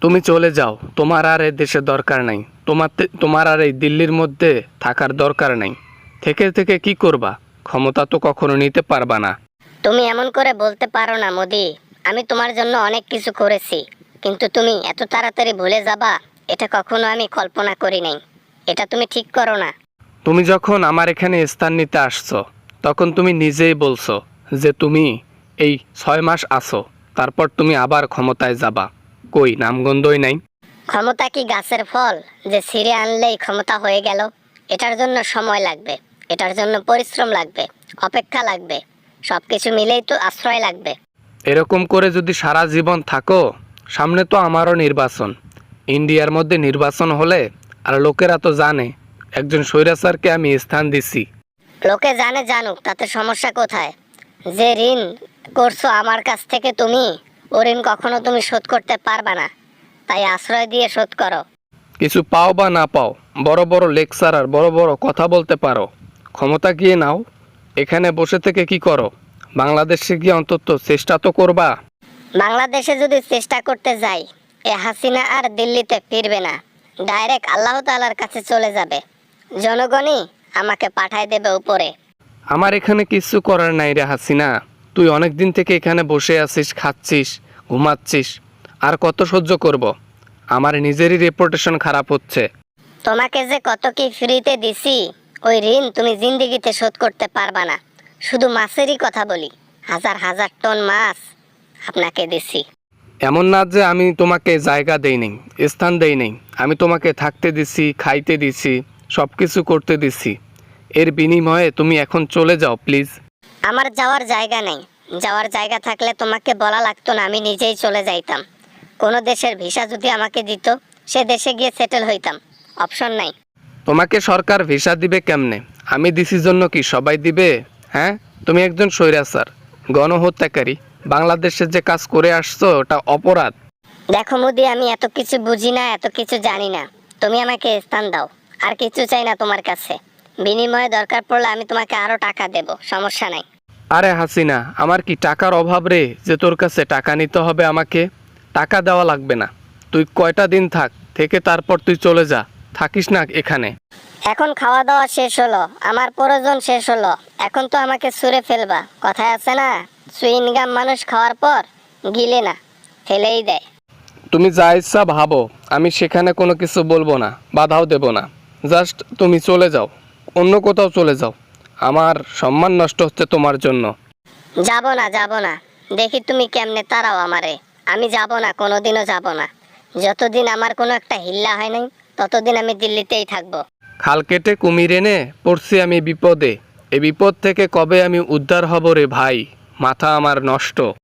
তুমি চলে যাও, তোমার আর এই দেশে দরকার নাই। তোমার আর এই দিল্লির মধ্যে থাকার দরকার নাই। থেকে থেকে কি করবা? ক্ষমতা তো কখনো নিতে পারবা না। তুমি এমন করে বলতে পারো না মোদি। আমি তোমার জন্য অনেক কিছু করেছি, কিন্তু তুমি এত তাড়াতাড়ি ভুলে যাবা, এটা কখনো আমি কল্পনা করি নাই। এটা তুমি ঠিক করো না। তুমি যখন আমার এখানে স্থান নিতে আসছো, তখন তুমি নিজেই বলছো যে তুমি এই 6 মাস আসো, তারপর তুমি আবার ক্ষমতায় যাবা। কই নামগন্ধই নাই। ক্ষমতা কি গাছের ফল যে ছিঁড়ে আনলেই ক্ষমতা হয়ে গেল? এটার জন্য সময় লাগবে, এটার জন্য পরিশ্রম লাগবে, অপেক্ষা লাগবে, সবকিছু মিলেই তো আশ্রয় লাগবে। এরকম করে যদি সারা জীবন থাকো, সামনে তো আমারও নির্বাচন। ইন্ডিয়ার মধ্যে নির্বাচন হলে আর লোকেরা তো জানে একজন স্বৈরাচারকে আমি স্থান দিছি। লোকে জানে জানুক, তাতে সমস্যা কোথায়? যে ঋণ করছো আমার কাছ থেকে তুমি, ও ঋণ কখনো তুমি শোধ করতে পারবে না। তাই আশ্রয় দিয়ে শোধ করো। কিছু পাও বা না পাও, বড় বড় লেকচার আর বড় বড় কথা বলতে পারো, ক্ষমতা গিয়ে নাও। এখানে বসে থেকে কি করো? বাংলাদেশে গিয়ে অন্তত চেষ্টা তো করবা। বাংলাদেশে যদি চেষ্টা করতে যাই, এ হাসিনা আর দিল্লিতে ফিরবে না, ডাইরেক্ট আল্লাহ তাআলার কাছে চলে যাবে। জনগণই আমাকে পাঠায় দেবে উপরে। আমার এখানে কিছু করার নাই রে হাসিনা। তুই অনেক দিন থেকে এখানে বসে আছিস, খাচ্ছিস, ঘুমাচ্ছিস। আর কত সহ্য করব? আমার নিজেরই রেপুটেশন খারাপ হচ্ছে। তোমাকে যে কত কি ফ্রিতে দিছি, ওই ঋণ তুমি জিন্দেগিতে শোধ করতে পারবা না। শুধু মাছেরই কথা বলি, হাজার হাজার টন মাছ আপনাকে দিছি। এমন না যে আমি তোমাকে জায়গা দেই নাই, স্থান দেই নাই। আমি তোমাকে থাকতে দিছি, খাইতে দিছি, সব কিছু করতে দিছি। এর বিনিময়ে তুমি এখন চলে যাও প্লিজ। আমার যাওয়ার জায়গা নেই। যাওয়ার জায়গা থাকলে তোমাকে বলা লাগতো না, আমি নিজেই চলে যাইতাম। কোনো দেশের ভিসা যদি আমাকে দিত, সে দেশে গিয়ে সেটেল হইতাম। অপশন নাই। তোমাকে সরকার ভিসা দিবে কেমনে? আমি দিছি জন্য কি সবাই দিবে? হ্যাঁ, তুমি একজন স্বৈরাচার, গণহত্যাকারী। বাংলাদেশে যে কাজ করে আসছো ওটা অপরাধ। দেখো মোদি, আমি এত কিছু বুঝি না, এত কিছু জানি না। তুমি আমাকে স্থান দাও, আর কিছু চাই না তোমার কাছে। বিনিময়ে দরকার পড়লে আমি তোমাকে আরো টাকা দেব, সমস্যা নাই। আরে হাসিনা, আমার কি টাকার অভাব রে যে তোর কাছে টাকা নিতে হবে আমাকে? টাকা দেওয়া লাগবে না। তুই কয়টা দিন থাক, থেকে তারপর তুই চলে যা। থাকিস না এখানে। এখন খাওয়া দাওয়া শেষ হলো, আমার প্রয়োজন শেষ হলো। এখন তো আমাকে ছুঁড়ে ফেলবা। কথায় আছে না, সুইং গাম মানুষ খাওয়ার পর গিলে না, ফেলেই দেয়। তুমি যা ইচ্ছা ভাবো, আমি সেখানে কোনো কিছু বলবো না, বাধাও দেব না। জাস্ট তুমি চলে যাও, অন্য কোথাও চলে যাও। আমার সম্মান নষ্ট হচ্ছে তোমার জন্য। যাব না, যাব না। দেখি তুমি কেমনে তাড়াও আমারে। আমি যাব না, কোনোদিনও যাব না। যতদিন আমার কোনো একটা হিল্লা হয় নাই, ততদিন আমি দিল্লিতেই থাকবো। খাল কেটে কুমির এনে পড়ছি আমি বিপদে। এই বিপদ থেকে কবে আমি উদ্ধার হব রে ভাই? মাথা আমার নষ্ট।